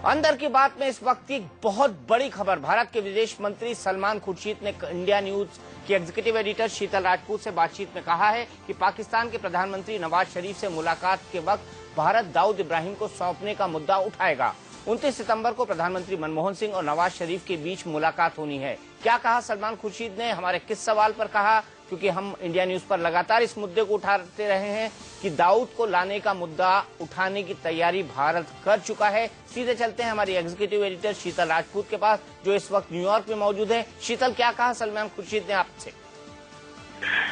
अंदर की बात में इस वक्त एक बहुत बड़ी खबर। भारत के विदेश मंत्री सलमान खुर्शीद ने इंडिया न्यूज के एग्जीक्यूटिव एडिटर शीतल राजपूत से बातचीत में कहा है कि पाकिस्तान के प्रधानमंत्री नवाज शरीफ से मुलाकात के वक्त भारत दाऊद इब्राहिम को सौंपने का मुद्दा उठाएगा। 29 सितंबर को प्रधानमंत्री मनमोहन सिंह और नवाज शरीफ के बीच मुलाकात होनी है। क्या कहा सलमान खुर्शीद ने, हमारे किस सवाल पर कहा, क्योंकि हम इंडिया न्यूज पर लगातार इस मुद्दे को उठाते रहे हैं कि दाऊद को लाने का मुद्दा उठाने की तैयारी भारत कर चुका है। सीधे चलते हैं हमारी एग्जीक्यूटिव एडिटर शीतल राजपूत के पास, जो इस वक्त न्यूयॉर्क में मौजूद है। शीतल, क्या कहा सलमान खुर्शीद ने आपसे?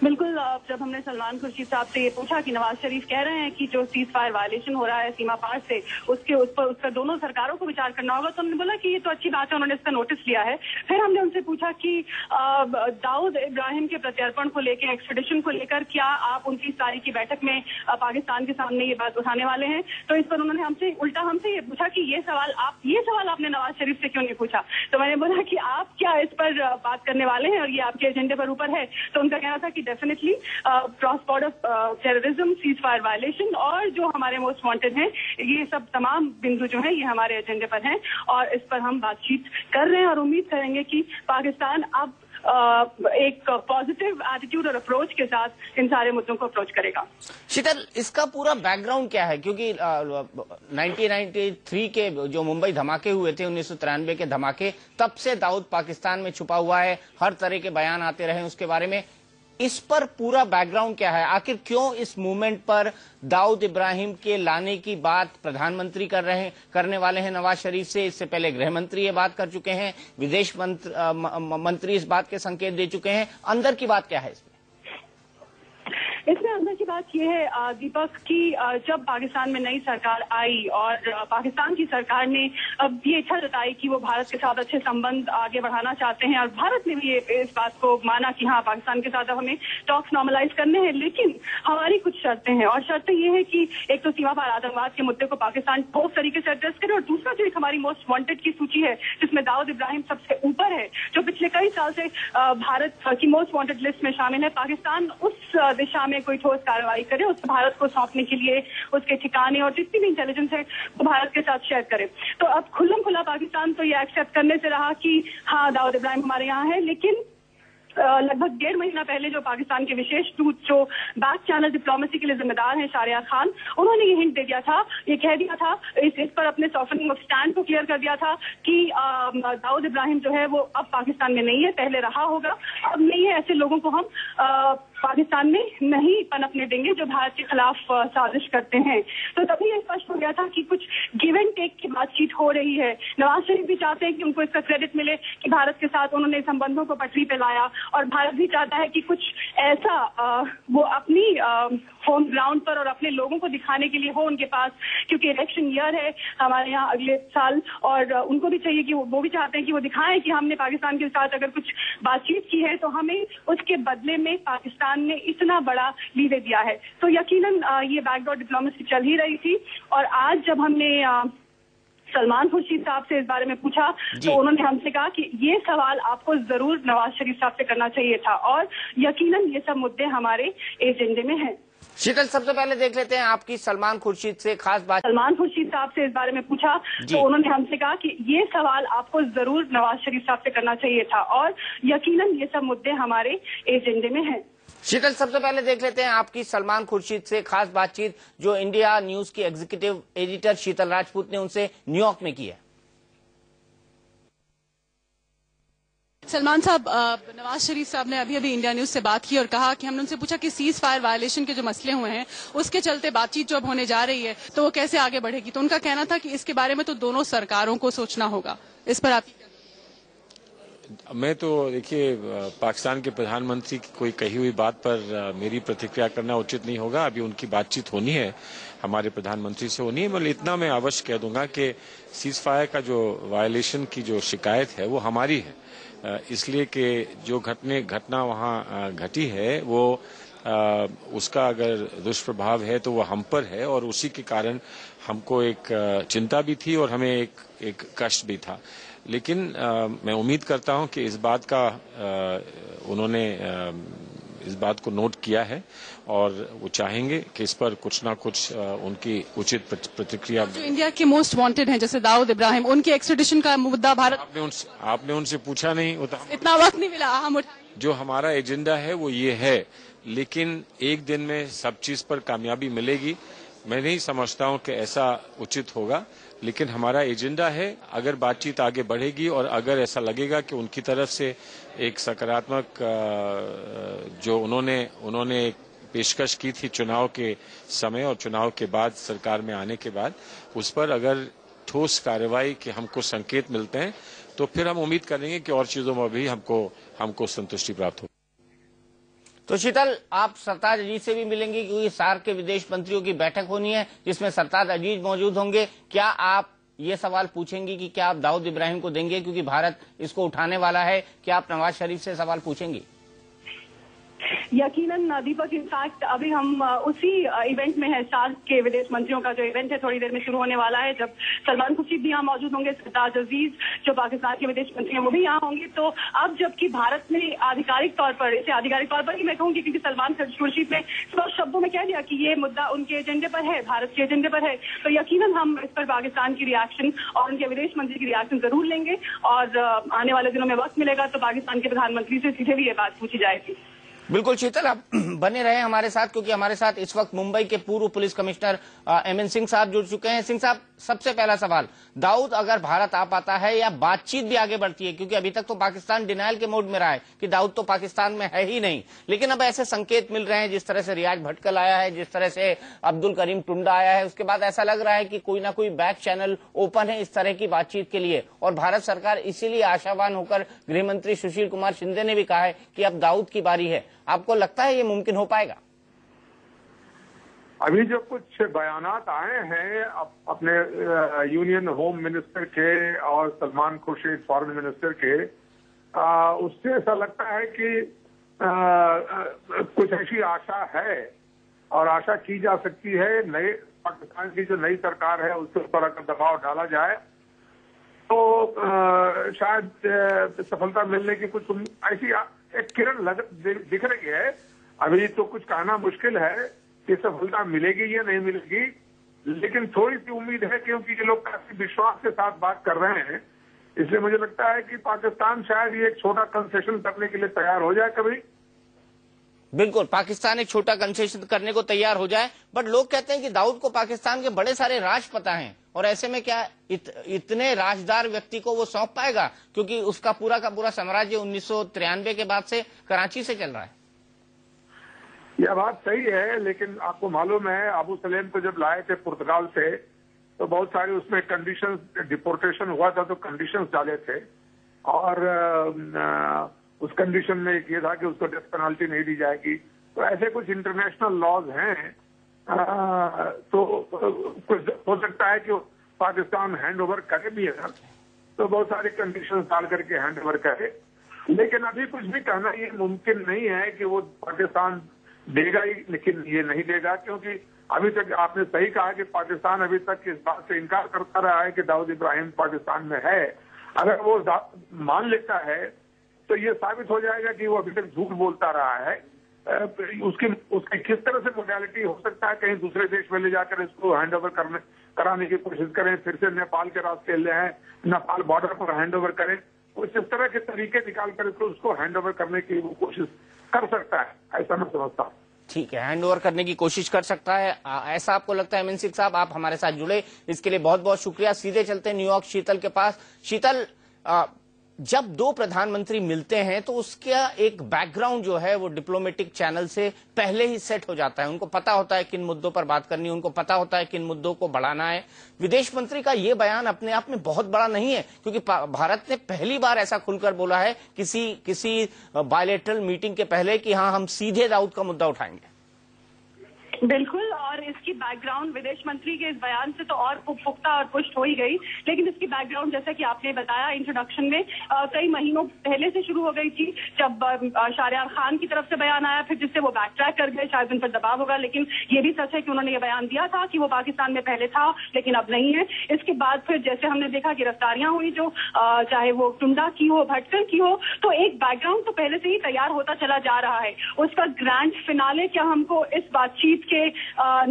बिल्कुल, जब हमने सलमान खुर्शीद साहब से ये पूछा कि नवाज शरीफ कह रहे हैं कि जो सीज फायर वायलेशन हो रहा है सीमा पार से, उस पर दोनों सरकारों को विचार करना होगा, तो हमने बोला कि ये तो अच्छी बात है, उन्होंने इसका नोटिस लिया है। फिर हमने उनसे पूछा कि दाऊद इब्राहिम के प्रत्यर्पण को लेकर, एक्सट्रेडिशन को लेकर, क्या आप 29 तारीख की बैठक में पाकिस्तान के सामने ये बात उठाने वाले हैं? तो इस पर उन्होंने हमसे ये पूछा कि ये सवाल आपने नवाज शरीफ से क्यों नहीं पूछा? तो मैंने बोला कि आप क्या इस पर बात करने वाले हैं और ये आपके एजेंडे पर ऊपर है? तो उनका कहना था कि definitely cross border terrorism, cease fire violation और जो हमारे मोस्ट वांटेड हैं, ये सब तमाम बिंदु जो हैं ये हमारे एजेंडे पर हैं और इस पर हम बातचीत कर रहे हैं और उम्मीद करेंगे कि पाकिस्तान अब एक पॉजिटिव एटीट्यूड और अप्रोच के साथ इन सारे मुद्दों को अप्रोच करेगा। शीतल, इसका पूरा बैकग्राउंड क्या है? क्योंकि 1993 के जो मुंबई धमाके हुए थे, 1993 के धमाके, तब से दाऊद पाकिस्तान में छुपा हुआ है, हर तरह के बयान आते रहे उसके बारे में। इस पर पूरा बैकग्राउंड क्या है? आखिर क्यों इस मूवमेंट पर दाऊद इब्राहिम के लाने की बात प्रधानमंत्री करने वाले हैं नवाज शरीफ से? इससे पहले गृह मंत्री ये बात कर चुके हैं, विदेश मंत्री इस बात के संकेत दे चुके हैं। अंदर की बात क्या है इसमें अंदर की बात यह है दीपक की जब पाकिस्तान में नई सरकार आई और पाकिस्तान की सरकार ने अब ये इच्छा जताई कि वो भारत के साथ अच्छे संबंध आगे बढ़ाना चाहते हैं और भारत ने भी इस बात को माना कि हाँ, पाकिस्तान के साथ अब हमें टॉक्स नॉर्मलाइज करने हैं, लेकिन हमारी कुछ शर्तें हैं। और शर्तें ये है कि एक तो सीमा पार आतंकवाद के मुद्दे को पाकिस्तान ठोस तरीके से एड्रेस करे और दूसरा जो एक हमारी मोस्ट वांटेड की सूची है जिसमें दाऊद इब्राहिम सबसे ऊपर है, जो पिछले कई साल से भारत की मोस्ट वांटेड लिस्ट में शामिल है, पाकिस्तान उस दिशा में कोई ठोस कार्रवाई करे, उस भारत को सौंपने के लिए उसके ठिकाने और जितनी भी इंटेलिजेंस है वो भारत के साथ शेयर करे। तो अब खुल्लम खुला पाकिस्तान तो ये एक्सेप्ट करने से रहा कि हाँ, दाऊद इब्राहिम हमारे यहाँ है, लेकिन लगभग 1.5 महीना पहले जो पाकिस्तान के विशेष दूत जो बैक चैनल डिप्लोमेसी के लिए जिम्मेदार हैं, शारिया खान, उन्होंने ये हिंट दे दिया था, ये कह दिया था, इस पर अपने सॉफ्टनिंग ऑफ स्टैंड को क्लियर कर दिया था कि दाऊद इब्राहिम जो है वो अब पाकिस्तान में नहीं है, पहले रहा होगा, अब नहीं है। ऐसे लोगों को हम पाकिस्तान में नहीं पनपने देंगे जो भारत के खिलाफ साजिश करते हैं। तो तभी ये स्पष्ट हो गया था कि कुछ गिव एंड टेक की बातचीत हो रही है। नवाज शरीफ भी चाहते हैं कि उनको इसका क्रेडिट मिले कि भारत के साथ उन्होंने संबंधों को पटरी पे लाया और भारत भी चाहता है कि कुछ ऐसा वो अपनी होम ग्राउंड पर और अपने लोगों को दिखाने के लिए हो उनके पास, क्योंकि इलेक्शन ईयर है हमारे यहाँ अगले साल और उनको भी चाहिए कि वो भी चाहते हैं कि वो दिखाएं कि हमने पाकिस्तान के साथ अगर कुछ बातचीत की है तो हमें उसके बदले में पाकिस्तान ने इतना बड़ा लीवे दिया है। तो यकीनन ये बैकडोर डिप्लोमेसी चल ही रही थी और आज जब हमने सलमान खुर्शीद साहब से इस बारे में पूछा तो उन्होंने हमसे कहा कि ये सवाल आपको जरूर नवाज शरीफ साहब से करना चाहिए था और यकीनन ये सब मुद्दे हमारे एजेंडे में हैं। शीतल, सबसे पहले देख लेते हैं आपकी सलमान खुर्शीद से खास बात। सलमान खुर्शीद साहब से इस बारे में पूछा तो उन्होंने हमसे कहा कि ये सवाल आपको जरूर नवाज शरीफ साहब से करना चाहिए था और यकीनन ये सब मुद्दे हमारे एजेंडे में हैं। शीतल, सबसे पहले देख लेते हैं आपकी सलमान खुर्शीद से खास बातचीत जो इंडिया न्यूज की एग्जीक्यूटिव एडिटर शीतल राजपूत ने उनसे न्यूयॉर्क में की है। सलमान साहब, नवाज शरीफ साहब ने अभी इंडिया न्यूज से बात की और कहा कि हमने उनसे पूछा कि सीज फायर वायलेशन के जो मसले हुए हैं उसके चलते बातचीत जो अब होने जा रही है तो वो कैसे आगे बढ़ेगी, तो उनका कहना था कि इसके बारे में तो दोनों सरकारों को सोचना होगा। इस पर आप? मैं तो देखिए, पाकिस्तान के प्रधानमंत्री की कोई कही हुई बात पर मेरी प्रतिक्रिया करना उचित नहीं होगा। अभी उनकी बातचीत होनी है, हमारे प्रधानमंत्री से होनी है। मतलब इतना मैं अवश्य कह दूंगा कि सीज फायर का जो वायलेशन की जो शिकायत है वो हमारी है, इसलिए कि जो घटना वहाँ घटी है वो उसका अगर दुष्प्रभाव है तो वो हम पर है और उसी के कारण हमको एक चिंता भी थी और हमें एक कष्ट भी था। लेकिन मैं उम्मीद करता हूं कि इस बात का उन्होंने इस बात को नोट किया है और वो चाहेंगे कि इस पर कुछ ना कुछ उनकी उचित प्रतिक्रिया। जो इंडिया के मोस्ट वांटेड हैं जैसे दाऊद इब्राहिम, उनके एक्सट्रेडिशन का मुद्दा भारत, आपने उनसे पूछा नहीं होता, इतना वक्त नहीं मिला। हम जो हमारा एजेंडा है वो ये है, लेकिन एक दिन में सब चीज पर कामयाबी मिलेगी मैं नहीं समझता हूं कि ऐसा उचित होगा, लेकिन हमारा एजेंडा है। अगर बातचीत आगे बढ़ेगी और अगर ऐसा लगेगा कि उनकी तरफ से एक सकारात्मक जो उन्होंने पेशकश की थी चुनाव के समय और चुनाव के बाद सरकार में आने के बाद, उस पर अगर ठोस कार्रवाई के हमको संकेत मिलते हैं तो फिर हम उम्मीद करेंगे कि और चीजों में भी हमको संतुष्टि प्राप्त हो। तो शीतल, आप सरताज अजीज से भी मिलेंगे क्योंकि सार्क के विदेश मंत्रियों की बैठक होनी है जिसमें सरताज अजीज मौजूद होंगे। क्या आप ये सवाल पूछेंगी कि क्या आप दाऊद इब्राहिम को देंगे क्योंकि भारत इसको उठाने वाला है? क्या आप नवाज शरीफ से सवाल पूछेंगी? यकीनन दीपक, इनफैक्ट अभी हम उसी इवेंट में है, सार्क के विदेश मंत्रियों का जो इवेंट है थोड़ी देर में शुरू होने वाला है, जब सलमान खुर्शीद भी यहाँ मौजूद होंगे, सरताज अजीज जो पाकिस्तान के विदेश मंत्री हैं वो भी यहाँ होंगे। तो अब जबकि भारत ने आधिकारिक तौर पर ही मैं कहूँगी क्योंकि सलमान खुर्शीद ने स्पष्ट शब्दों में कह दिया कि ये मुद्दा उनके एजेंडे पर है, भारत के एजेंडे पर है, तो यकीनन हम इस पर पाकिस्तान की रिएक्शन और उनके विदेश मंत्री की रिएक्शन जरूर लेंगे और आने वाले दिनों में वक्त मिलेगा तो पाकिस्तान के प्रधानमंत्री से सीधे भी ये बात पूछी जाएगी। बिल्कुल शीतल, आप बने रहे हमारे साथ क्योंकि हमारे साथ इस वक्त मुंबई के पूर्व पुलिस कमिश्नर एमएन सिंह साहब जुड़ चुके हैं। सिंह साहब, सबसे पहला सवाल, दाऊद अगर भारत आ पाता है या बातचीत भी आगे बढ़ती है, क्योंकि अभी तक तो पाकिस्तान डिनायल के मोड में रहा है कि दाऊद तो पाकिस्तान में है ही नहीं, लेकिन अब ऐसे संकेत मिल रहे हैं, जिस तरह से रियाज भटकल आया है, जिस तरह से अब्दुल करीम टुंडा आया है, उसके बाद ऐसा लग रहा है कि कोई ना कोई बैक चैनल ओपन है इस तरह की बातचीत के लिए। और भारत सरकार इसीलिए आशावान होकर गृहमंत्री सुशील कुमार शिंदे ने भी कहा है कि अब दाऊद की बारी है। आपको लगता है ये मुमकिन हो पाएगा? अभी जो कुछ बयानात आए हैं अपने यूनियन होम मिनिस्टर के और सलमान खुर्शीद फॉरेन मिनिस्टर के, उससे ऐसा लगता है कि कुछ ऐसी आशा है और आशा की जा सकती है। नए पाकिस्तान की जो नई सरकार है उसके ऊपर अगर दबाव डाला जाए तो शायद सफलता मिलने की कुछ ऐसी एक किरण दिख रही है। अभी तो कुछ कहना मुश्किल है कि सफलता मिलेगी या नहीं मिलेगी, लेकिन थोड़ी सी उम्मीद है क्योंकि ये लोग काफी विश्वास के साथ बात कर रहे हैं। इसलिए मुझे लगता है कि पाकिस्तान शायद ये एक छोटा कंसेशन करने के लिए तैयार हो जाए कभी। बिल्कुल, पाकिस्तान एक छोटा कंसेशन करने को तैयार हो जाए, बट लोग कहते हैं कि दाऊद को पाकिस्तान के बड़े सारे राज पता हैं और ऐसे में क्या इतने राजदार व्यक्ति को वो सौंप पाएगा, क्योंकि उसका पूरा का पूरा साम्राज्य 1993 के बाद से कराची से चल रहा है। यह बात सही है, लेकिन आपको मालूम है अबू सलेम को जब लाए थे पुर्तगाल से तो बहुत सारे उसमें कंडीशंस, डिपोर्टेशन हुआ था तो कंडीशंस डाले थे और उस कंडीशन में ये था कि उसको डेथ पेनाल्टी नहीं दी जाएगी। तो ऐसे कुछ इंटरनेशनल लॉज हैं, तो कुछ हो सकता है कि पाकिस्तान हैंड ओवर करे भी है तो बहुत सारी कंडीशंस डाल करके हैंड ओवर करे, लेकिन अभी कुछ भी कहना ये मुमकिन नहीं है कि वो पाकिस्तान देगा ही, लेकिन ये नहीं देगा क्योंकि अभी तक आपने सही कहा कि पाकिस्तान अभी तक इस बात से इनकार करता रहा है कि दाऊद इब्राहिम पाकिस्तान में है। अगर वो मान लेता है तो ये साबित हो जाएगा कि वो अभी तक झूठ बोलता रहा है। उसकी किस तरह से मोडालिटी हो सकता है, कहीं दूसरे देश में ले जाकर इसको हैंड ओवर कराने की कोशिश करें, फिर से नेपाल के रास्ते ले आए, नेपाल बॉर्डर पर हैंड ओवर करें, कुछ इस तरह के तरीके निकाल कर उसको हैंड ओवर करने की वो कोशिश कर सकता है, ऐसा मैं समझता हूँ। ठीक है, हैंड ओवर करने की कोशिश कर सकता है, ऐसा आपको लगता है? एमएन सिंह साहब, आप हमारे साथ जुड़े, इसके लिए बहुत बहुत शुक्रिया। सीधे चलते हैं न्यूयॉर्क शीतल के पास। शीतल, जब दो प्रधानमंत्री मिलते हैं तो उसका एक बैकग्राउंड जो है वो डिप्लोमेटिक चैनल से पहले ही सेट हो जाता है। उनको पता होता है किन मुद्दों पर बात करनी है, उनको पता होता है किन मुद्दों को बढ़ाना है। विदेश मंत्री का ये बयान अपने आप में बहुत बड़ा नहीं है, क्योंकि भारत ने पहली बार ऐसा खुलकर बोला है किसी बायलैटरल मीटिंग के पहले कि हाँ, हम सीधे दाऊद का मुद्दा उठाएंगे। बिल्कुल, और इसकी बैकग्राउंड विदेश मंत्री के इस बयान से तो और पुख्ता और पुष्ट हो ही गई, लेकिन इसकी बैकग्राउंड जैसा कि आपने बताया इंट्रोडक्शन में कई महीनों पहले से शुरू हो गई थी, जब शाहरियार खान की तरफ से बयान आया, फिर जिससे वो बैक ट्रैक कर गए, शायद उन पर दबाव होगा, लेकिन ये भी सच है कि उन्होंने ये बयान दिया था कि वो पाकिस्तान में पहले था लेकिन अब नहीं है। इसके बाद फिर जैसे हमने देखा गिरफ्तारियां हुई, जो चाहे वो टुंडा की हो, भटकर की हो, तो एक बैकग्राउंड तो पहले से ही तैयार होता चला जा रहा है। उसका ग्रैंड फिनाले क्या हमको इस बातचीत के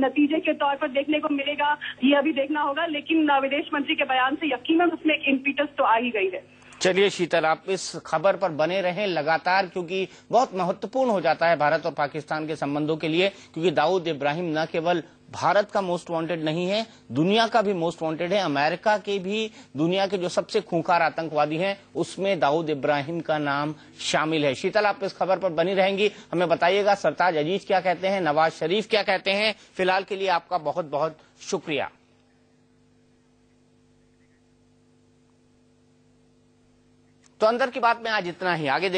नतीजे के तौर पर देखने को मिलेगा, ये अभी देखना होगा, लेकिन विदेश मंत्री के बयान से यकीनन उसमें एक इम्पीटस तो आ ही गई है। चलिए शीतल, आप इस खबर पर बने रहें लगातार, क्योंकि बहुत महत्वपूर्ण हो जाता है भारत और पाकिस्तान के संबंधों के लिए, क्योंकि दाऊद इब्राहिम न केवल भारत का मोस्ट वांटेड नहीं है, दुनिया का भी मोस्ट वांटेड है। अमेरिका के भी दुनिया के जो सबसे खूंखार आतंकवादी हैं उसमें दाऊद इब्राहिम का नाम शामिल है। शीतल, आप इस खबर पर बनी रहेंगी, हमें बताइएगा सरताज अजीज क्या कहते हैं, नवाज शरीफ क्या कहते हैं। फिलहाल के लिए आपका बहुत बहुत शुक्रिया। तो अंदर की बात में आज इतना ही, आगे